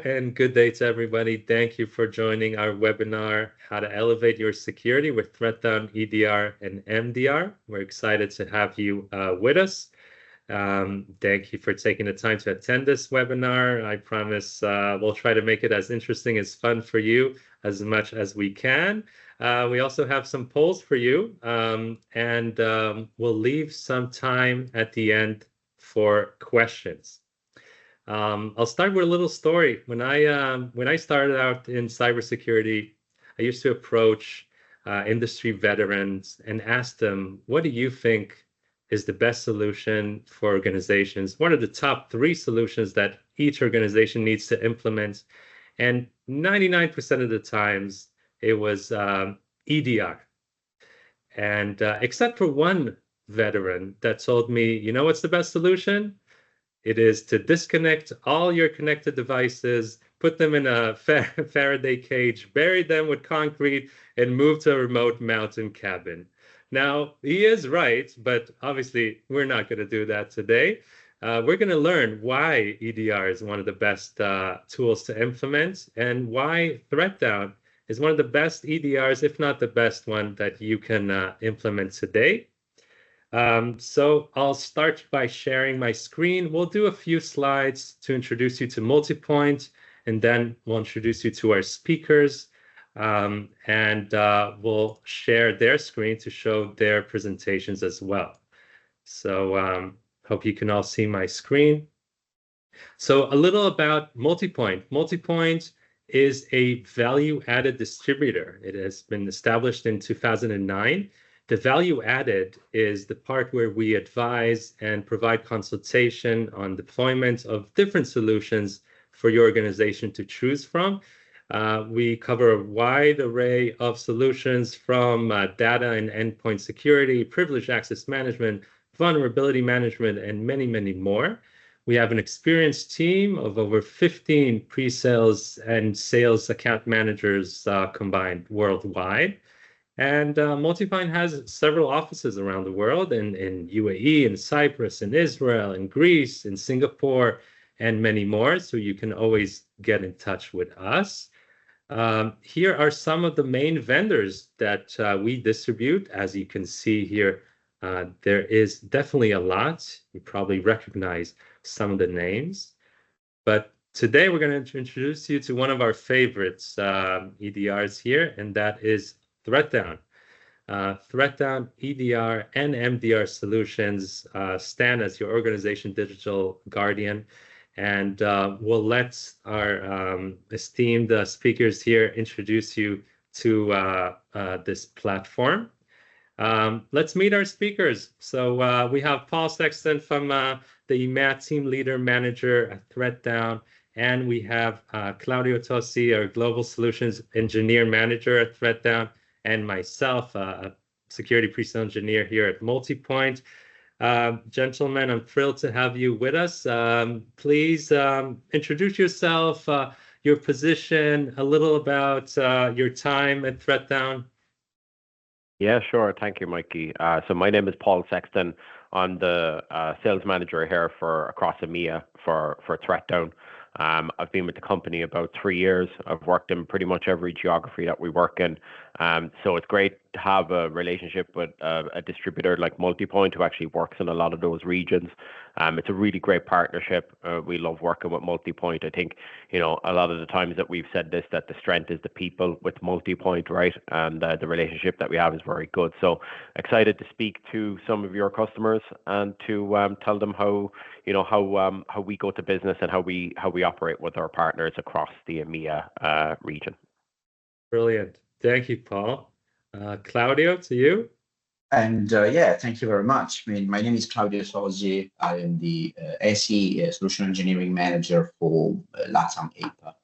and good day to everybody. Thank you for joining our webinar, How to Elevate Your Security with ThreatDown EDR and MDR. We're excited to have you with us. Thank you for taking the time to attend this webinar. I promise we'll try to make it as interesting as fun for you as much as we can. We also have some polls for you, and we'll leave some time at the end for questions. I'll start with a little story. When I started out in cybersecurity, I used to approach industry veterans and ask them, what do you think is the best solution for organizations? What are the top 3 solutions that each organization needs to implement? And 99% of the times, it was EDR. And except for one veteran that told me, you know what's the best solution? It is to disconnect all your connected devices, put them in a Faraday cage, bury them with concrete, and move to a remote mountain cabin. Now, he is right, but obviously we're not going to do that today. We're going to learn why EDR is one of the best tools to implement and why ThreatDown is one of the best EDRs, if not the best one, that you can implement today. So I'll start by sharing my screen. We'll do a few slides to introduce you to Multipoint, and then we'll introduce you to our speakers, and we'll share their screen to show their presentations as well. So hope you can all see my screen. So a little about Multipoint. Multipoint is a value-added distributor. It has been established in 2009. The value added is the part where we advise and provide consultation on deployment of different solutions for your organization to choose from. We cover a wide array of solutions from data and endpoint security, privileged access management, vulnerability management, and many, many more. We have an experienced team of over 15 pre-sales and sales account managers combined worldwide. And Multipoint has several offices around the world in UAE, in Cyprus, in Israel, in Greece, in Singapore, and many more. So you can always get in touch with us. Here are some of the main vendors that we distribute. As you can see here, there is definitely a lot. You probably recognize some of the names. But today we're going to introduce you to one of our favorites EDRs here, and that is ThreatDown. ThreatDown EDR and MDR solutions stand as your organization digital guardian, and we'll let our esteemed speakers here introduce you to this platform. Let's meet our speakers. So we have Paul Sexton from the EMEA team leader manager at ThreatDown, and we have Claudio Tosi, our global solutions engineer manager at ThreatDown, and myself, a security pre-sale engineer here at Multipoint. Gentlemen, I'm thrilled to have you with us. Please introduce yourself, your position, a little about your time at ThreatDown. Yeah, sure. Thank you, Mikey. So my name is Paul Sexton. I'm the sales manager here for across EMEA for ThreatDown. I've been with the company about 3 years. I've worked in pretty much every geography that we work in. So it's great to have a relationship with a distributor like Multipoint who actually works in a lot of those regions. It's a really great partnership. We love working with Multipoint. I think, you know, a lot of the times that we've said this, that the strength is the people with Multipoint, right? And the relationship that we have is very good. So excited to speak to some of your customers and to tell them how, you know, how we go to business and how we operate with our partners across the EMEA region. Brilliant. Thank you, Paul. Claudio, to you. And yeah, thank you very much. I mean, my name is Claudio Tosi. I am the SE Solution Engineering Manager for LATAM APAC.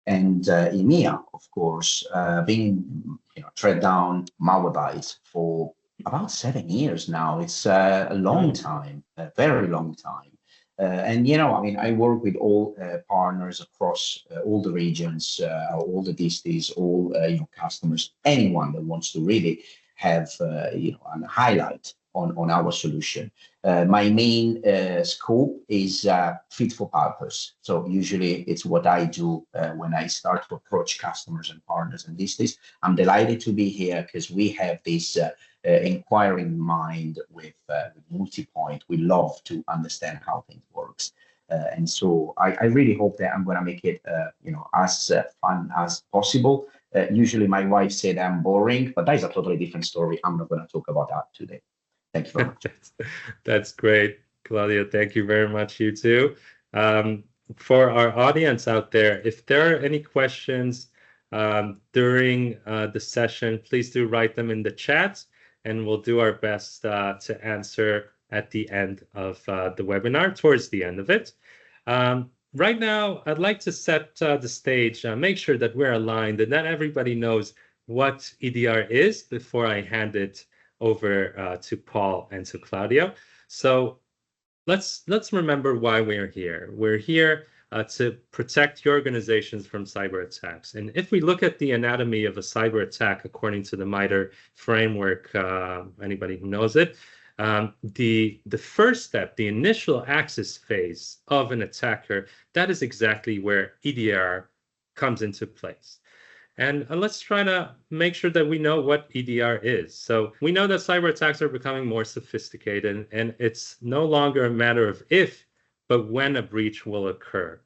And EMEA, of course, being ThreatDown, Malwarebytes for about 7 years now. It's a long time, a very long time. And, you know, I mean, I work with all partners across all the regions, all the disties, all customers, anyone that wants to really have, and highlight on our solution. My main scope is fit for purpose. So usually it's what I do when I start to approach customers and partners. And these days, I'm delighted to be here because we have this inquiring mind with multi-point. We love to understand how things works. And so I really hope that I'm going to make it as fun as possible. Usually my wife said I'm boring, but that is a totally different story. I'm not going to talk about that today. Thank you very much. That's great, Claudio. Thank you very much, you too. For our audience out there, if there are any questions during the session, please do write them in the chat, and we'll do our best to answer at the end of the webinar, towards the end of it. Right now, I'd like to set the stage, make sure that we're aligned and that everybody knows what EDR is before I hand it over to Paul and to Claudio. So let's remember why we're here. We're here to protect your organizations from cyber attacks. And if we look at the anatomy of a cyber attack according to the MITRE framework, anybody who knows it, the first step, the initial access phase of an attacker, that is exactly where EDR comes into place. And let's try to make sure that we know what EDR is. So we know that cyber attacks are becoming more sophisticated, and it's no longer a matter of if, but when a breach will occur.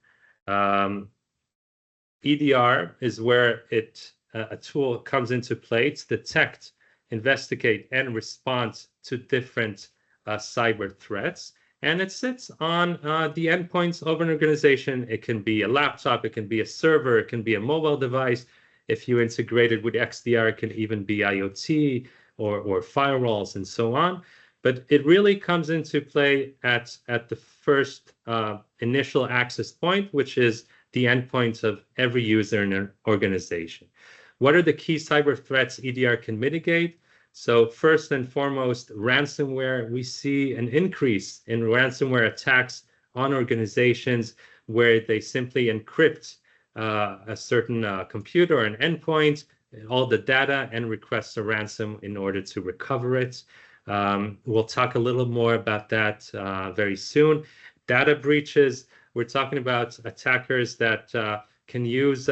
EDR is where a tool comes into play to detect, investigate, and respond to different cyber threats. And it sits on the endpoints of an organization. It can be a laptop, it can be a server, it can be a mobile device. If you integrate it with XDR, it can even be IoT or firewalls and so on. But it really comes into play at the first initial access point, which is the endpoints of every user in an organization. What are the key cyber threats EDR can mitigate? So first and foremost, ransomware. We see an increase in ransomware attacks on organizations where they simply encrypt a certain computer or an endpoint, all the data, and request a ransom in order to recover it. We'll talk a little more about that very soon. Data breaches, we're talking about attackers that can use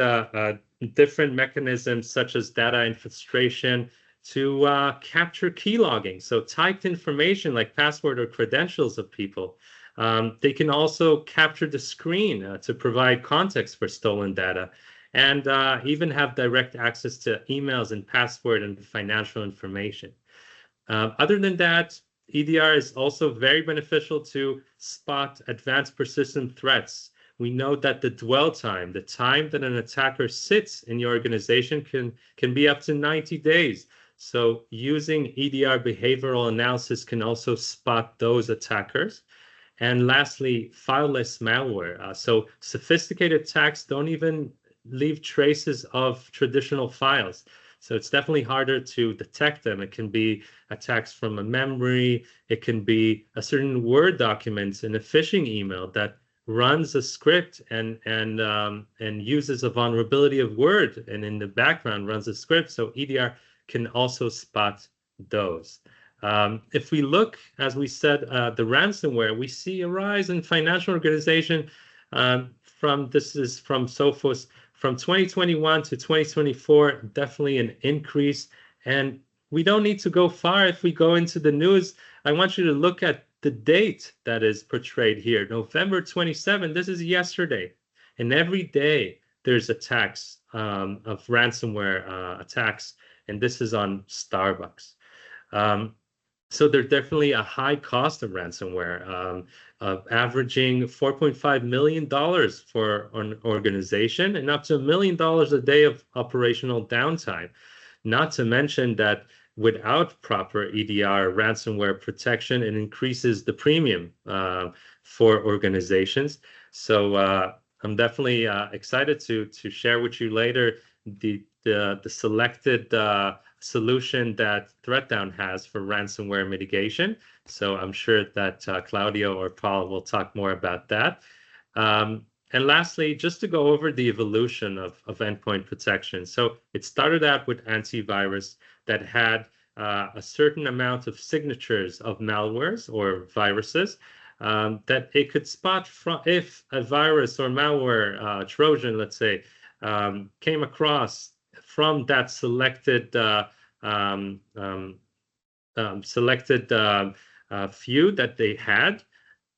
different mechanisms such as data infiltration to capture key logging. So typed information like password or credentials of people. They can also capture the screen to provide context for stolen data, and even have direct access to emails and password and financial information. Other than that, EDR is also very beneficial to spot advanced persistent threats. We know that the dwell time, the time that an attacker sits in your organization can be up to 90 days. So using EDR behavioral analysis can also spot those attackers. And lastly, fileless malware. So sophisticated attacks don't even leave traces of traditional files. So it's definitely harder to detect them. It can be attacks from a memory. It can be a certain Word document in a phishing email that runs a script and uses a vulnerability of Word, and in the background runs a script. So EDR can also spot those. If we look, as we said, the ransomware, we see a rise in financial organization this is from Sophos, from 2021 to 2024, definitely an increase. And we don't need to go far. If we go into the news, I want you to look at the date that is portrayed here, November 27. This is yesterday. And every day there's attacks of ransomware attacks. And this is on Starbucks. So there's definitely a high cost of ransomware, averaging $4.5 million for an organization and up to $1 million a day of operational downtime. Not to mention that without proper EDR ransomware protection, it increases the premium for organizations. So I'm definitely excited to share with you later the selected solution that ThreatDown has for ransomware mitigation. So I'm sure that Claudio or Paul will talk more about that. And lastly, just to go over the evolution of endpoint protection. So it started out with antivirus that had a certain amount of signatures of malwares or viruses that it could spot from if a virus or malware Trojan, let's say, came across from that selected few that they had,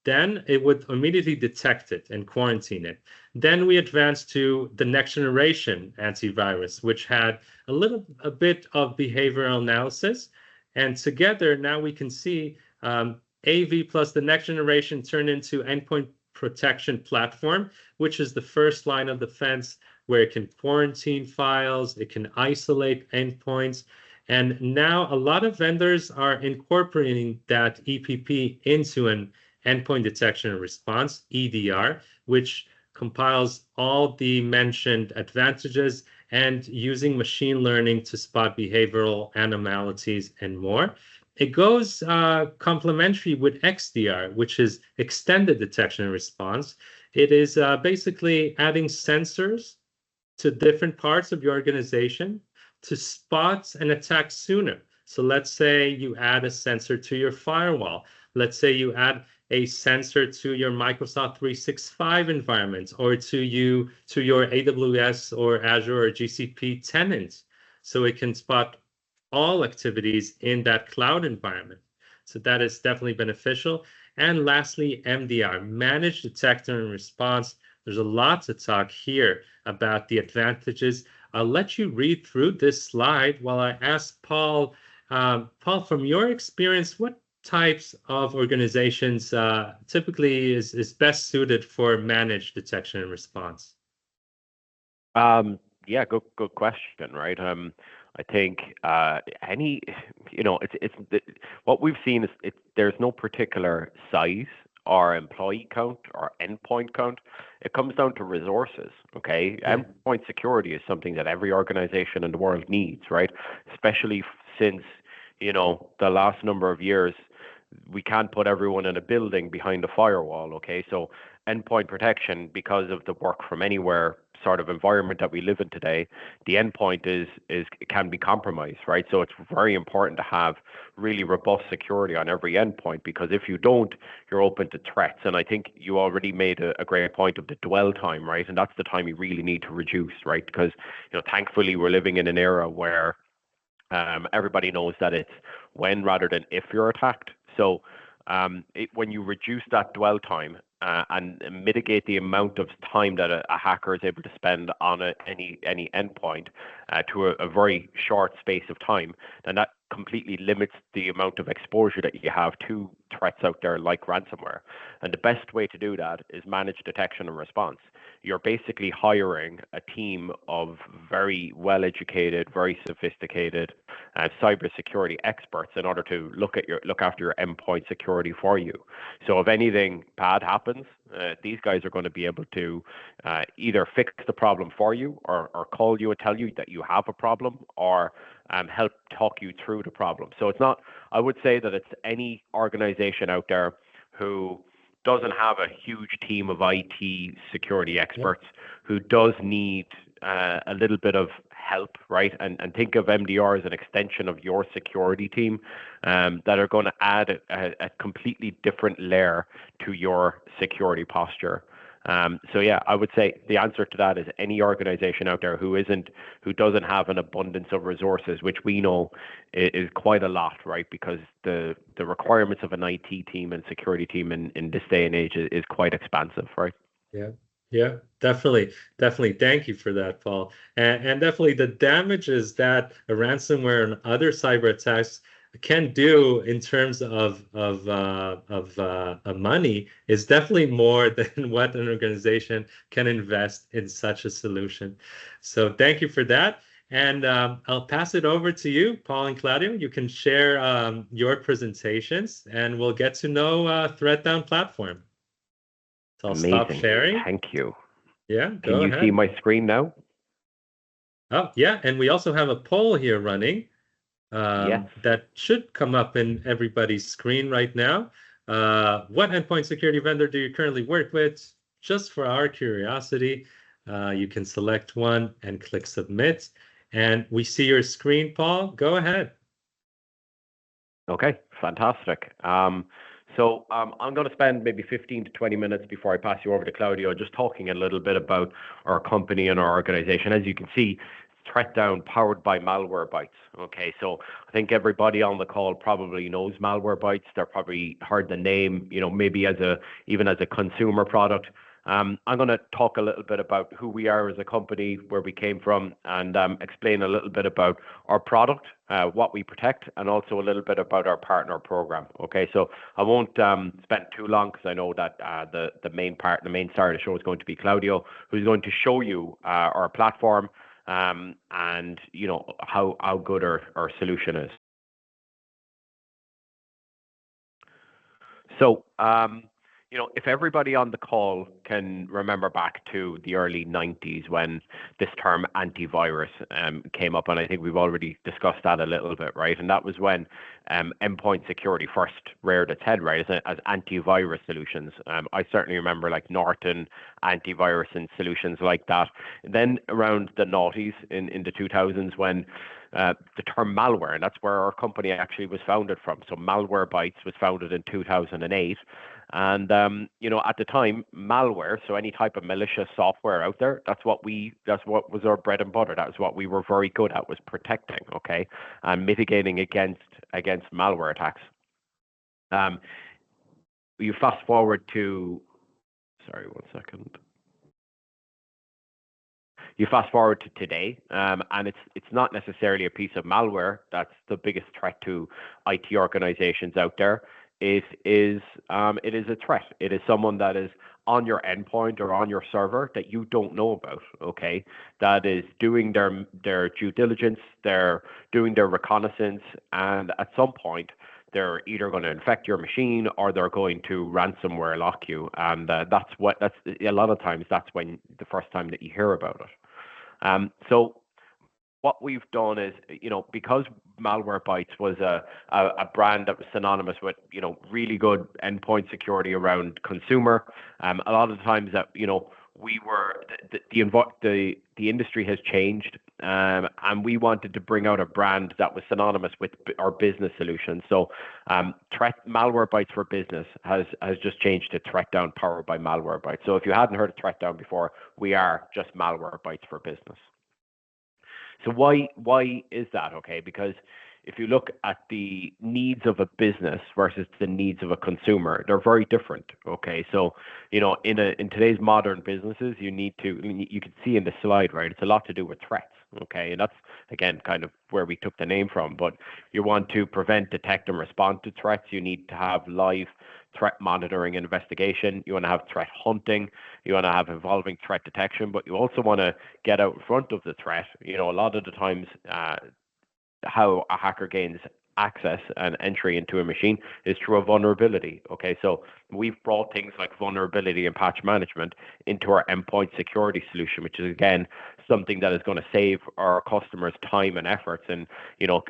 then it would immediately detect it and quarantine it. Then we advanced to the next generation antivirus, which had a bit of behavioral analysis. And together now we can see AV plus the next generation turned into endpoint protection platform, which is the first line of defense where it can quarantine files, it can isolate endpoints. And now a lot of vendors are incorporating that EPP into an endpoint detection and response, EDR, which compiles all the mentioned advantages and using machine learning to spot behavioral anomalies and more. It goes complementary with XDR, which is extended detection and response. It is basically adding sensors to different parts of your organization to spot an attack sooner. So let's say you add a sensor to your firewall. Let's say you add a sensor to your Microsoft 365 environment or to your AWS or Azure or GCP tenant. So it can spot all activities in that cloud environment. So that is definitely beneficial. And lastly, MDR, Managed Detection and Response. There's a lot to talk here about the advantages. I'll let you read through this slide while I ask Paul. Paul, from your experience, what types of organizations typically is best suited for managed detection and response? Yeah, good question, right? I think what we've seen is there's no particular size or employee count or endpoint count. It comes down to resources, okay? Yeah. Endpoint security is something that every organization in the world needs, right? Especially since, the last number of years, we can't put everyone in a building behind a firewall, okay? So endpoint protection, because of the work from anywhere sort of environment that we live in today, the endpoint can be compromised, right? So it's very important to have really robust security on every endpoint, because if you don't, you're open to threats. And I think you already made a great point of the dwell time, right? And that's the time you really need to reduce, right? Because thankfully we're living in an era where everybody knows that it's when rather than if you're attacked. So when you reduce that dwell time and mitigate the amount of time that a hacker is able to spend on any endpoint to a very short space of time, then that completely limits the amount of exposure that you have to threats out there like ransomware. And the best way to do that is managed detection and response. You're basically hiring a team of very well-educated, very sophisticated cybersecurity experts in order to look after your endpoint security for you. So if anything bad happens, these guys are going to be able to either fix the problem for you or call you and tell you that you have a problem, or help talk you through the problem. So it's not, I would say that it's any organization out there who doesn't have a huge team of IT security experts, who does need a little bit of help, right? And think of MDR as an extension of your security team that are going to add a completely different layer to your security posture. So yeah, I would say the answer to that is any organization out there who doesn't have an abundance of resources, which we know is quite a lot, right? Because the requirements of an IT team and security team in this day and age is quite expansive, right? Yeah, definitely. Thank you for that, Paul. And definitely the damages that a ransomware and other cyber attacks can do in terms of money is definitely more than what an organization can invest in such a solution. So thank you for that. And I'll pass it over to you, Paul and Claudio. You can share your presentations and we'll get to know ThreatDown platform. So I'll stop sharing. Thank you. Yeah, go ahead. Can you see my screen now? Oh, yeah. And we also have a poll here running. That should come up in everybody's screen right now. What endpoint security vendor do you currently work with? Just for our curiosity, you can select one and click submit. And we see your screen, Paul. Go ahead. Okay, fantastic. I'm going to spend maybe 15 to 20 minutes before I pass you over to Claudio, just talking a little bit about our company and our organization. As you can see, ThreatDown powered by Malwarebytes. Okay, so I think everybody on the call probably knows Malwarebytes. They're probably heard the name, maybe even as a consumer product. I'm going to talk a little bit about who we are as a company, where we came from, and explain a little bit about our product, what we protect, and also a little bit about our partner program. Okay, so I won't spend too long because I know that the main star of the show is going to be Claudio, who's going to show you our platform and how good our solution is. So if everybody on the call can remember back to the early 90s when this term antivirus came up, and I think we've already discussed that a little bit, right? And that was when endpoint security first reared its head, right, as antivirus solutions. I certainly remember like Norton antivirus and solutions like that. And then around the noughties in the 2000s when the term malware, and that's where our company actually was founded from. So Malwarebytes was founded in 2008. And at the time, malware, so any type of malicious software out there, that's what was our bread and butter. That's what we were very good at, was protecting, okay, and mitigating against malware attacks. You fast forward to, sorry, 1 second. You fast forward to today, and it's not necessarily a piece of malware that's the biggest threat to IT organizations out there. It is a threat. It is someone that is on your endpoint or on your server that you don't know about, okay? That is doing their due diligence, they're doing their reconnaissance, and at some point, they're either going to infect your machine or they're going to ransomware lock you. And that's a lot of times that's when the first time that you hear about it. So what we've done is, because Malwarebytes was a brand that was synonymous with, really good endpoint security around consumer, a lot of the times that, we were, the industry has changed, and we wanted to bring out a brand that was synonymous with our business solution. So Malwarebytes for Business has just changed to ThreatDown powered by Malwarebytes. So if you hadn't heard of ThreatDown before, we are just Malwarebytes for Business. So why is that? Okay, because if you look at the needs of a business versus the needs of a consumer, they're very different. Okay, so in today's modern businesses, you can see in the slide, right? It's a lot to do with threats. Okay, and that's again kind of where we took the name from. But you want to prevent, detect, and respond to threats. You need to have live threat monitoring and investigation. You want to have threat hunting. You want to have evolving threat detection, but you also want to get out in front of the threat. A lot of the times, how a hacker gains access and entry into a machine is through a vulnerability. Okay, so we've brought things like vulnerability and patch management into our endpoint security solution, which is again something that is going to save our customers time and efforts, and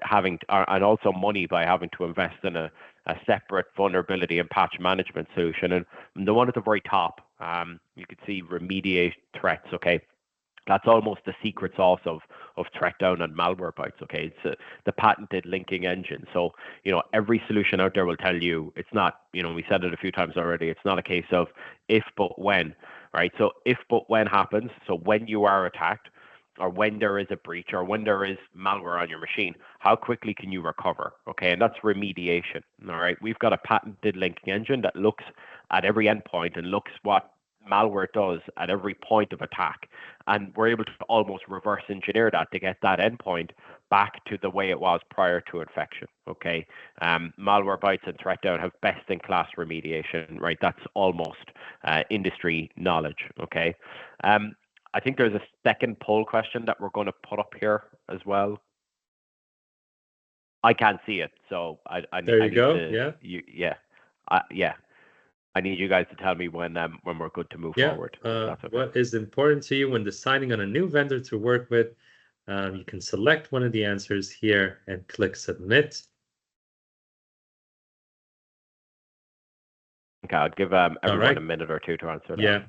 having and also money by having to invest in a separate vulnerability and patch management solution. And the one at the very top, you can see remediate threats. Okay, that's almost the secret sauce of ThreatDown and Malwarebytes. Okay, it's the patented linking engine. So every solution out there will tell you it's not. We said it a few times already. It's not a case of if but when, right? So if but when happens. So when you are attacked, or when there is a breach, or when there is malware on your machine, how quickly can you recover? Okay, and that's remediation. All right, we've got a patented linking engine that looks at every endpoint and looks what malware does at every point of attack, and we're able to almost reverse engineer that to get that endpoint back to the way it was prior to infection. Okay, Malwarebytes and ThreatDown have best in class remediation, right? That's almost industry knowledge. Okay, I think there's a second poll question that we're going to put up here as well. I can't see it, so I there you need go. to, Yeah. Yeah. I need you guys to tell me when we're good to move forward. That's okay. What is important to you when deciding on a new vendor to work with? You can select one of the answers here and click submit. Okay, I'll give everyone a minute or two to answer that. Yeah.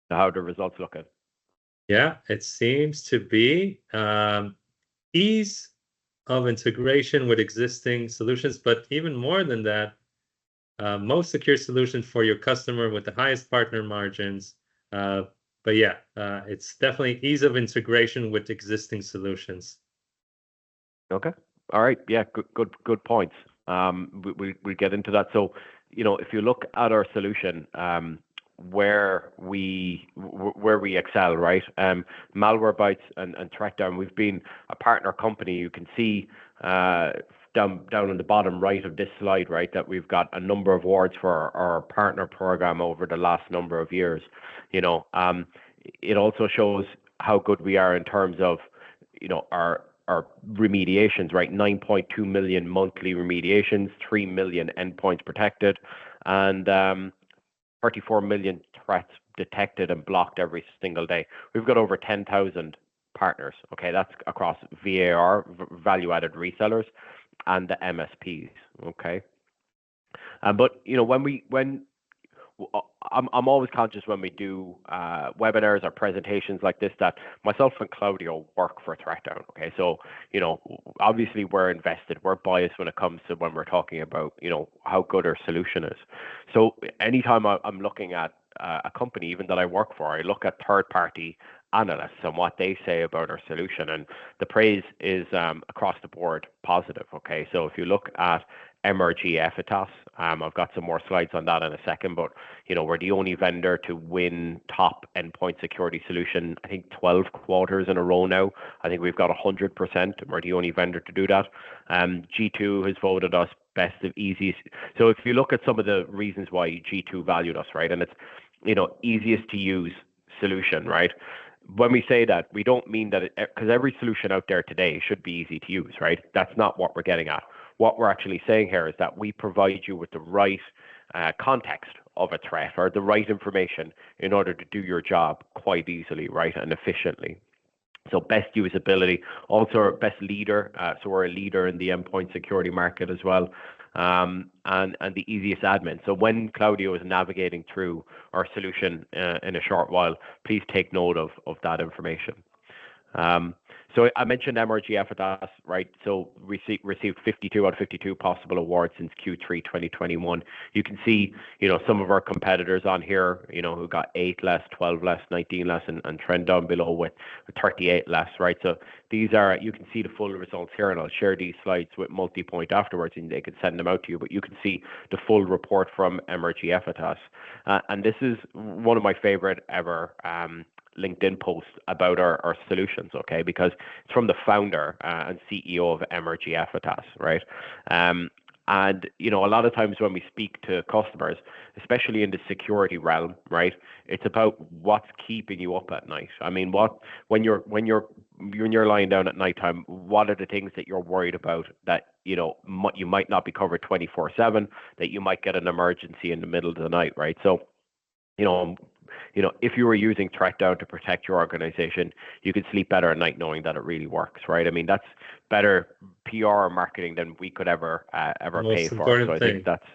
How are the results looking? Yeah, it seems to be ease of integration with existing solutions, but even more than that, most secure solution for your customer with the highest partner margins. But yeah, it's definitely ease of integration with existing solutions. Okay. All right. Yeah. Good points. We get into that. So, if you look at our solution, where we excel, right? Malwarebytes and ThreatDown, we've been a partner company. You can see down on the bottom right of this slide, right, that we've got a number of awards for our partner program over the last number of years. It also shows how good we are in terms of our remediations, right? 9.2 million monthly remediations, 3 million endpoints protected, and 34 million threats detected and blocked every single day. We've got over 10,000 partners. Okay, that's across VAR, value-added resellers, and the MSPs. Okay, but I'm always conscious when we do webinars or presentations like this that myself and Claudio work for ThreatDown. Okay, so obviously we're invested, we're biased when it comes to when we're talking about how good our solution is. So anytime I'm looking at a company, even that I work for, I look at third-party analysts and what they say about our solution, and the praise is across the board positive. Okay, so if you look at MRG Effitas, I've got some more slides on that in a second, but we're the only vendor to win top endpoint security solution, I think 12 quarters in a row now. I think we've got 100%. We're the only vendor to do that. G2 has voted us best of easiest. So if you look at some of the reasons why G2 valued us, right, and it's easiest to use solution, right? When we say that, we don't mean that because every solution out there today should be easy to use, right? That's not what we're getting at. What we're actually saying here is that we provide you with the right context of a threat or the right information in order to do your job quite easily, right, and efficiently. So best usability, also our best leader. So we're a leader in the endpoint security market as well. And the easiest admin. So when Claudio is navigating through our solution in a short while, please take note of that information. So I mentioned MRG Effitas, right? So we received 52 out of 52 possible awards since Q3 2021. You can see, some of our competitors on here, who got 8 less, 12 less, 19 less, and trend down below with 38 less, right? So these are, you can see the full results here, and I'll share these slides with Multipoint afterwards, and they can send them out to you, but you can see the full report from MRG Effitas. And this is one of my favorite ever LinkedIn posts about our solutions, okay, because it's from the founder and CEO of MRG Effitas, right? And a lot of times when we speak to customers, especially in the security realm, right, it's about what's keeping you up at night. I mean, when you're lying down at nighttime, what are the things that you're worried about that you might not be covered 24/7, that you might get an emergency in the middle of the night, right? So if you were using ThreatDown to protect your organization, you could sleep better at night knowing that it really works, right? I mean, that's better PR marketing than we could ever pay for. So I think that's,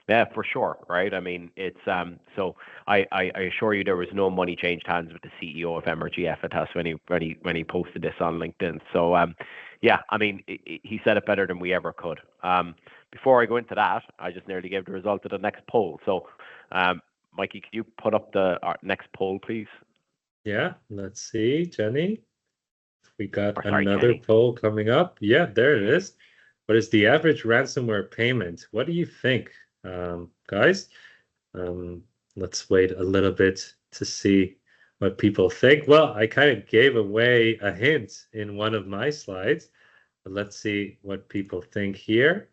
yeah, for sure, right? I mean, it's so I assure you there was no money changed hands with the CEO of MRG Effitas when he posted this on LinkedIn. So yeah, I mean, he said it better than we ever could. Before I go into that, I just nearly gave the result of the next poll. So Mikey, could you put up the next poll, please? Yeah, let's see, Jenny. We got another poll coming up. Yeah, there it is. What is the average ransomware payment? What do you think, guys? Let's wait a little bit to see what people think. Well, I kind of gave away a hint in one of my slides, but let's see what people think here.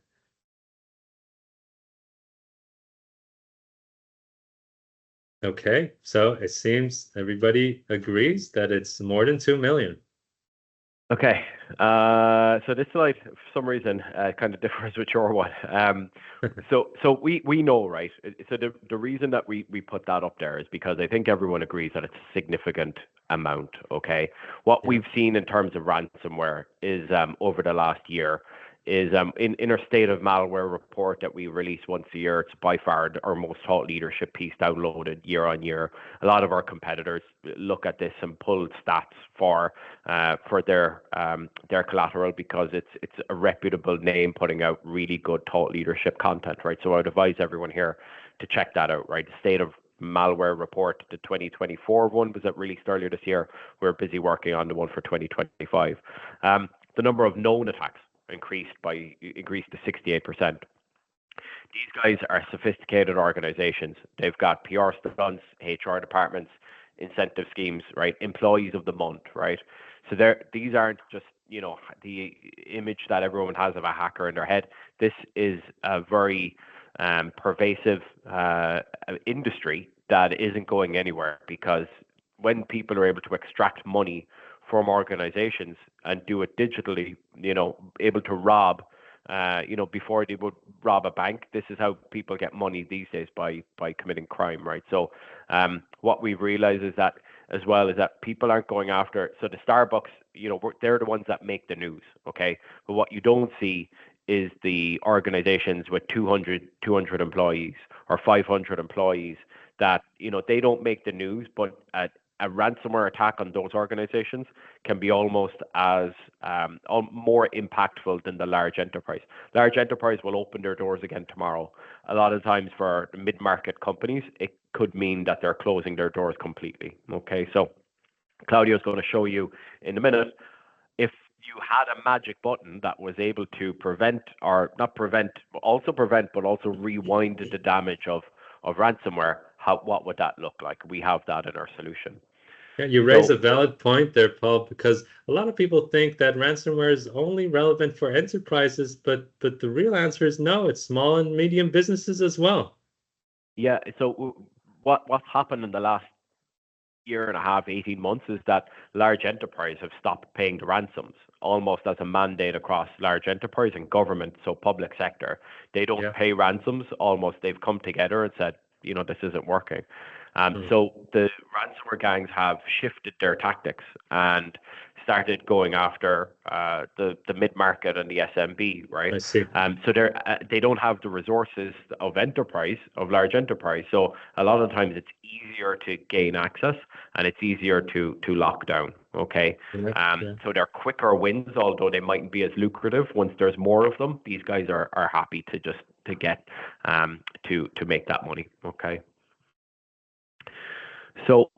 Okay, so it seems everybody agrees that it's more than 2 million. Okay, so this slide, for some reason, kind of differs with your one. So we know, right? So the reason that we put that up there is because I think everyone agrees that it's a significant amount. Okay, what we've seen in terms of ransomware is over the last year is in our state of malware report that we release once a year. It's by far our most thought leadership piece downloaded year on year. A lot of our competitors look at this and pull stats for their collateral because it's a reputable name putting out really good thought leadership content, right? So I'd advise everyone here to check that out, right? The state of malware report, the 2024 one was that released earlier this year. We're busy working on the one for 2025. The number of known attacks increased to 68%. These guys are sophisticated organizations. They've got PR stunts, HR departments, incentive schemes, right? Employees of the month, right? So these aren't just, the image that everyone has of a hacker in their head. This is a very pervasive industry that isn't going anywhere, because when people are able to extract money from organizations and do it digitally, able to rob, before they would rob a bank, this is how people get money these days, by committing crime, right? So what we've realized is that people aren't going after, so the Starbucks, they're the ones that make the news, okay? But what you don't see is the organizations with 200 employees or 500 employees that, they don't make the news, but a ransomware attack on those organizations can be almost as more impactful than the large enterprise. Large enterprise will open their doors again tomorrow. A lot of times for mid-market companies, it could mean that they're closing their doors completely. Okay, so Claudio is going to show you in a minute, if you had a magic button that was able to prevent, or not prevent, but also rewind the damage of ransomware, what would that look like? We have that in our solution. Yeah, you raise a valid point there, Paul, because a lot of people think that ransomware is only relevant for enterprises, but the real answer is no, it's small and medium businesses as well. Yeah, so what's happened in the last year and a half, 18 months, is that large enterprise have stopped paying the ransoms, almost as a mandate across large enterprise and government, so public sector. They don't pay ransoms, almost. They've come together and said, this isn't working. So the ransomware gangs have shifted their tactics and started going after the mid-market and the SMB, right? I see. So they don't have the resources of large enterprise. So a lot of times it's easier to gain access and it's easier to lock down. Okay. So they're quicker wins, although they mightn't be as lucrative. Once there's more of them, these guys are happy to get to make that money. Okay. So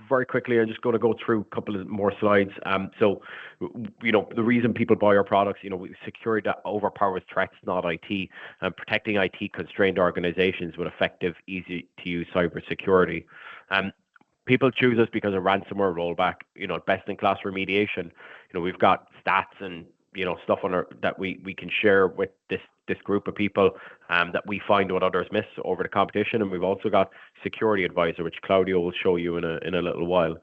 very quickly, I'm just going to go through a couple of more slides. So, the reason people buy our products, security that overpowers threats, not IT, and protecting IT constrained organizations with effective, easy to use cybersecurity. People choose us because of ransomware rollback, best in class remediation. We've got stats and stuff on that we can share with this group of people that we find what others miss over the competition, and we've also got security advisor, which Claudio will show you in a little while.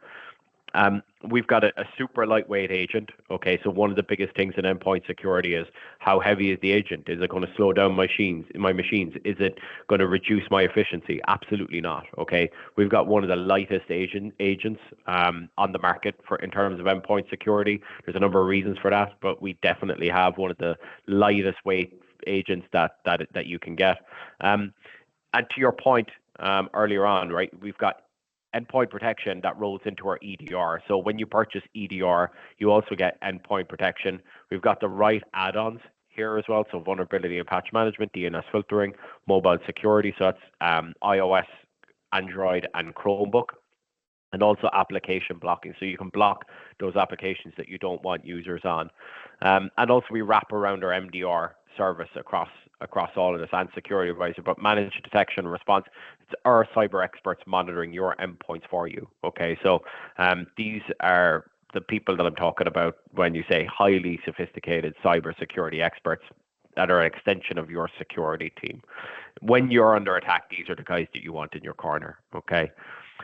We've got a super lightweight agent. Okay, so one of the biggest things in endpoint security is how heavy is the agent? Is it going to slow down my machines? Is it going to reduce my efficiency? Absolutely not. Okay, we've got one of the lightest agents on the market in terms of endpoint security. There's a number of reasons for that, but we definitely have one of the lightest weight agents that you can get. And to your point earlier on, right, we've got endpoint protection that rolls into our EDR. So when you purchase EDR, you also get endpoint protection. We've got the right add-ons here as well. So vulnerability and patch management, DNS filtering, mobile security. So that's iOS, Android, and Chromebook. And also application blocking. So you can block those applications that you don't want users on. And also we wrap around our MDR service across all of this, and security advisor, but managed detection and response. It's our cyber experts monitoring your endpoints for you. Okay, so these are the people that I'm talking about when you say highly sophisticated cybersecurity experts that are an extension of your security team. When you're under attack, these are the guys that you want in your corner. Okay.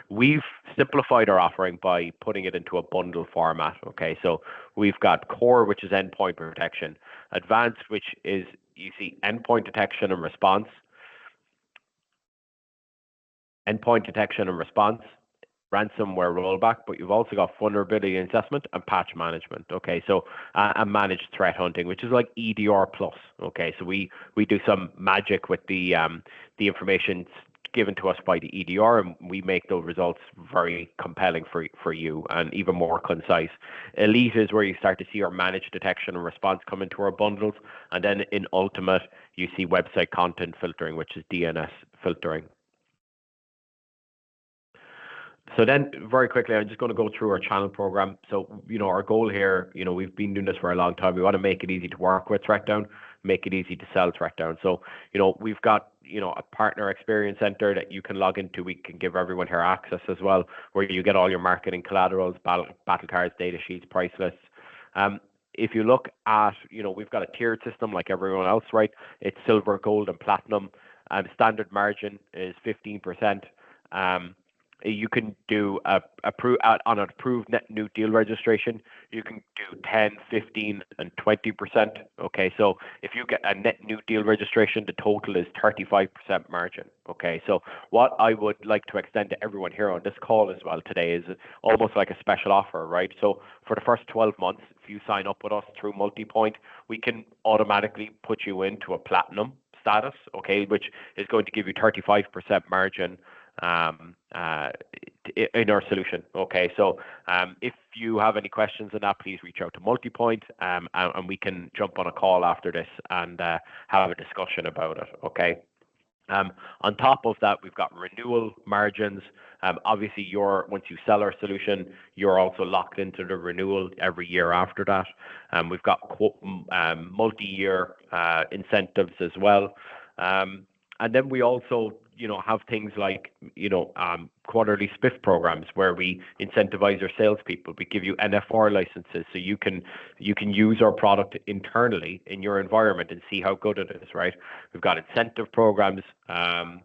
We've simplified our offering by putting it into a bundle format. Okay, so we've got core, which is endpoint protection, advanced, which is, you see, endpoint detection and response, ransomware rollback, but you've also got vulnerability assessment and patch management. Okay, so and managed threat hunting, which is like EDR plus. Okay, so we do some magic with the information given to us by the EDR, and we make those results very compelling for you and even more concise. Elite is where you start to see our managed detection and response come into our bundles, and then in Ultimate you see website content filtering, which is DNS filtering. So then very quickly, I'm just going to go through our channel program. So, our goal here, we've been doing this for a long time. We want to make it easy to work with ThreatDown, make it easy to sell ThreatDown. So, we've got, a partner experience center that you can log into. We can give everyone here access as well, where you get all your marketing collaterals, battle cards, data sheets, price lists. If you look at, we've got a tiered system like everyone else, right? It's silver, gold, and platinum. Standard margin is 15%. You can do on an approved net new deal registration. You can do 10, 15, and 20%. Okay, so if you get a net new deal registration, the total is 35% margin. Okay, so what I would like to extend to everyone here on this call as well today is almost like a special offer, right? So for the first 12 months, if you sign up with us through Multipoint, we can automatically put you into a platinum status, okay, which is going to give you 35% margin in our solution. Okay, so if you have any questions on that, please reach out to Multipoint, and we can jump on a call after this and have a discussion about it. Okay. On top of that, we've got renewal margins. Obviously, once you sell our solution, you're also locked into the renewal every year after that. We've got multi-year incentives as well. And then we also, have things like, quarterly spiff programs where we incentivize our salespeople. We give you NFR licenses so you can use our product internally in your environment and see how good it is, right? We've got incentive programs and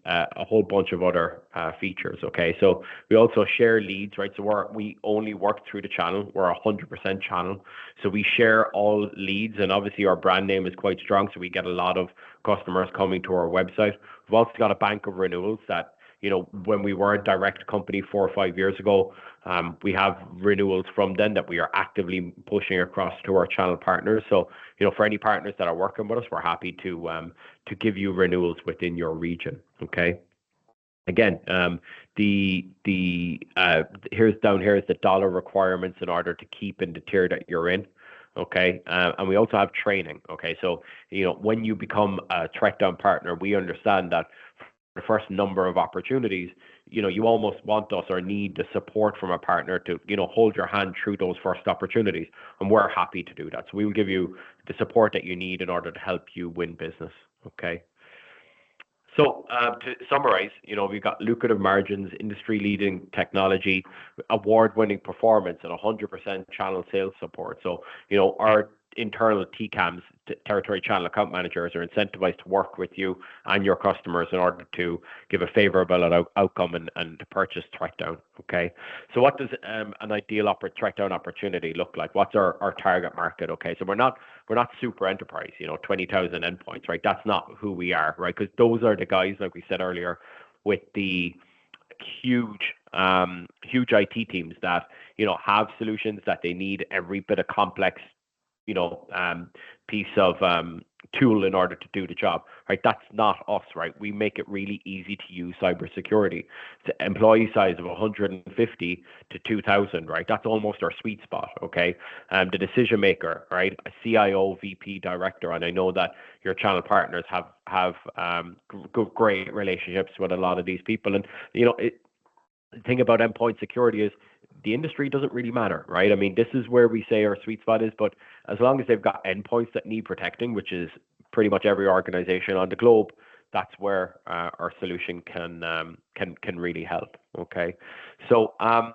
a whole bunch of other features. Okay, so we also share leads, right? So we only work through the channel. We're 100% channel, so we share all leads, and obviously our brand name is quite strong, so we get a lot of customers coming to our website. We've also got a bank of renewals that, when we were a direct company 4 or 5 years ago, we have renewals from then that we are actively pushing across to our channel partners. So, for any partners that are working with us, we're happy to give you renewals within your region. Okay. Again, here's the dollar requirements in order to keep in the tier that you're in. Okay, and we also have training. Okay, so when you become a ThreatDown partner, we understand that for the first number of opportunities, you almost want us or need the support from a partner to hold your hand through those first opportunities, and we're happy to do that. So we will give you the support that you need in order to help you win business. Okay. So to summarize, we've got lucrative margins, industry-leading technology, award-winning performance, and 100% channel sales support. So, our internal TCAMs, territory channel account managers, are incentivized to work with you and your customers in order to give a favorable outcome and to purchase ThreatDown. Okay, so what does an ideal ThreatDown opportunity look like? What's our target market? Okay, so we're not super enterprise, 20,000 endpoints, right? That's not who we are, right? Because those are the guys, like we said earlier, with the huge IT teams that have solutions that they need every bit of complex piece of tool in order to do the job, right? That's not us, right? We make it really easy to use cybersecurity. It's an employee size of 150 to 2,000, right? That's almost our sweet spot. Okay, the decision maker, right? A CIO, VP, director, and I know that your channel partners have great relationships with a lot of these people, and the thing about endpoint security is the industry doesn't really matter, right? I mean, this is where we say our sweet spot is, but as long as they've got endpoints that need protecting, which is pretty much every organization on the globe, that's where our solution can really help. Okay, so I'll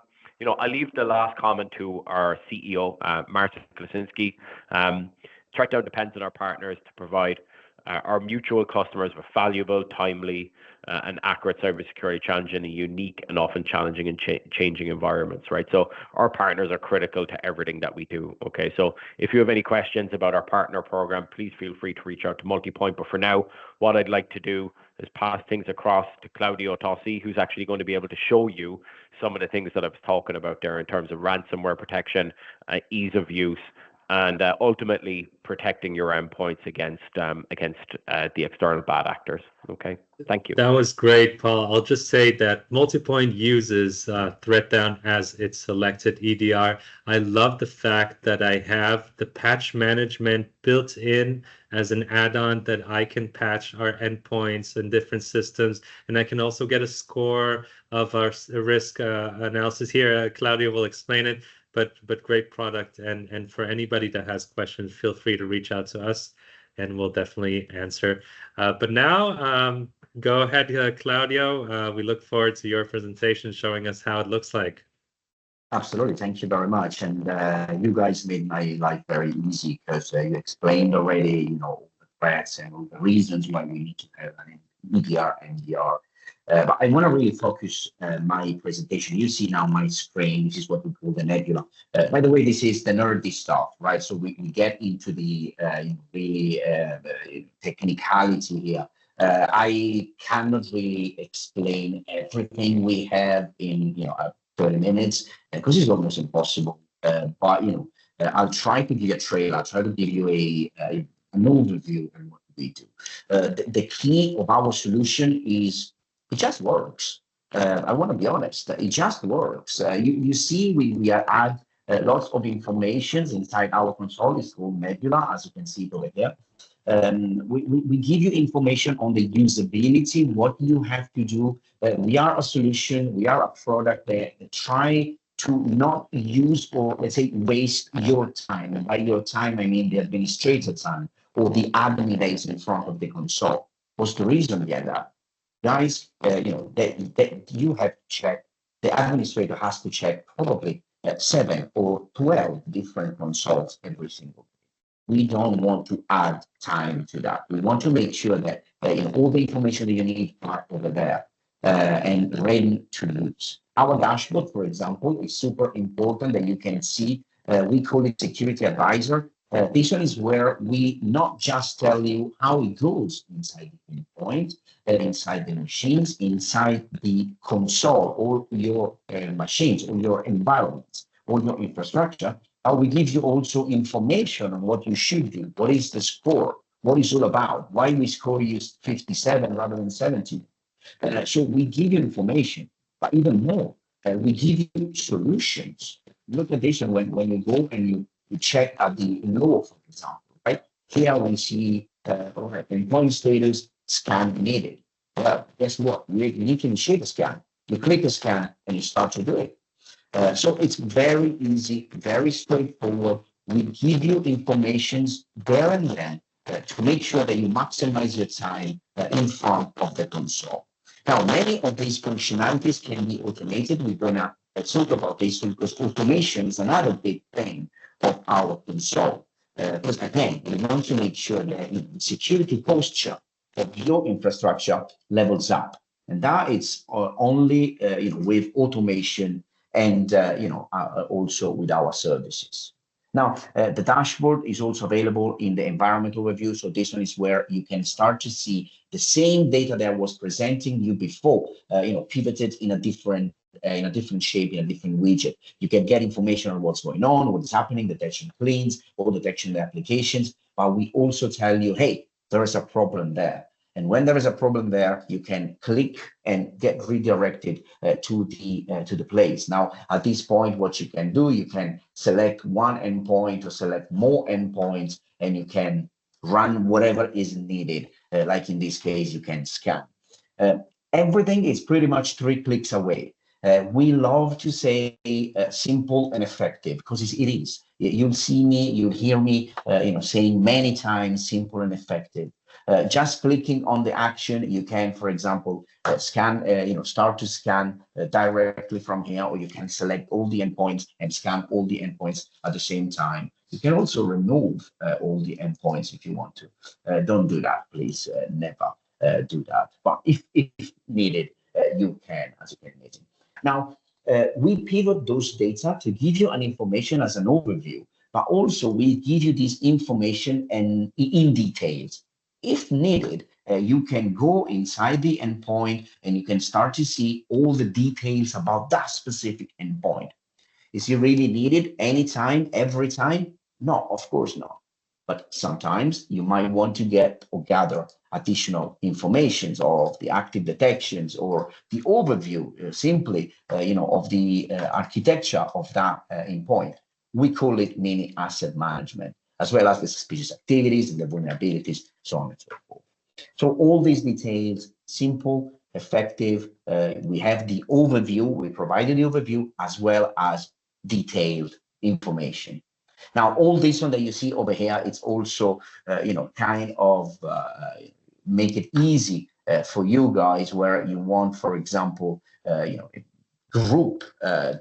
leave the last comment to our CEO, Martin Klasinski. ThreatDown depends on our partners to provide our mutual customers with valuable, timely, and accurate cybersecurity challenge in a unique and often challenging and changing environments, right? So our partners are critical to everything that we do, okay? So if you have any questions about our partner program, please feel free to reach out to Multipoint. But for now, what I'd like to do is pass things across to Claudio Tossi, who's actually going to be able to show you some of the things that I was talking about there in terms of ransomware protection, ease of use, and ultimately protecting your endpoints against the external bad actors. Okay, thank you. That was great, Paul. I'll just say that Multipoint uses ThreatDown as its selected EDR. I love the fact that I have the patch management built in as an add-on that I can patch our endpoints and different systems, and I can also get a score of our risk analysis here. Claudia will explain it. But great product, and for anybody that has questions, feel free to reach out to us, and we'll definitely answer. But now, go ahead, Claudio. We look forward to your presentation showing us how it looks like. Absolutely, thank you very much. And you guys made my life very easy because you explained already, the threats and all the reasons why we need to have an EDR, MDR. But I want to really focus my presentation. You see now my screen. This is what we call the nebula. By the way, this is the nerdy stuff, right? So we get into the really technicality here. I cannot really explain everything we have in 30 minutes because it's almost impossible. But I'll try to give you a trailer. I'll try to give you an overview of what we do. The key of our solution is it just works. I want to be honest. It just works. You see, we add lots of information inside our console. It's called Nebula, as you can see over here. We give you information on the usability, what you have to do. We are a solution. We are a product that try to not use or, let's say, waste your time. And by your time, I mean the administrator time or the admin that is in front of the console. What's the reason behind that? Guys, that you have to check, the administrator has to check probably 7 or 12 different consoles every single day. We don't want to add time to that. We want to make sure that all the information that you need are over there and ready to use. Our dashboard, for example, is super important that you can see. We call it Security Advisor. This one is where we not just tell you how it goes inside the endpoint, inside the machines, inside the console, or your machines, or your environments, or your infrastructure. We give you also information on what you should do. What is the score? What is it all about? Why we score you 57 rather than 70? So we give you information, but even more, we give you solutions. Look at this one when you go and you check at the law, for example, right? Here we see endpoint status scan needed. Well, guess what? You can initiate a scan. You click a scan and you start to do it. So it's very easy, very straightforward. We give you information there and then to make sure that you maximize your time in front of the console. Now, many of these functionalities can be automated. We're going to talk about this because automation is another big thing of our console. Because again, we want to make sure that the security posture of your infrastructure levels up. And that is only with automation and also with our services. Now, the dashboard is also available in the environment overview. So this one is where you can start to see the same data that I was presenting you before, pivoted in a different shape, in a different widget. You can get information on what's going on, what's happening, detection cleans, or detection of the applications. But we also tell you, hey, there is a problem there. And when there is a problem there, you can click and get redirected to the place. Now, at this point, what you can do, you can select one endpoint or select more endpoints, and you can run whatever is needed. Like in this case, you can scan. Everything is pretty much 3 clicks away. We love to say simple and effective because it is. You'll see me, you'll hear me, saying many times simple and effective. Just clicking on the action, you can, for example, scan, start to scan directly from here, or you can select all the endpoints and scan all the endpoints at the same time. You can also remove all the endpoints if you want to. Don't do that, please. Never do that. But if needed, you can, as you can imagine. Now, we pivot those data to give you an information as an overview, but also we give you this information and in details. If needed, you can go inside the endpoint and you can start to see all the details about that specific endpoint. Is it really needed anytime, every time? No, of course not. But sometimes you might want to get or gather additional informations of the active detections or the overview simply, of the architecture of that endpoint. We call it mini asset management, as well as the suspicious activities and the vulnerabilities, so on and so forth. So all these details, simple, effective. We have the overview. We provided the overview as well as detailed information. Now, all this one that you see over here, it's also, kind of make it easy for you guys where you want, for example, group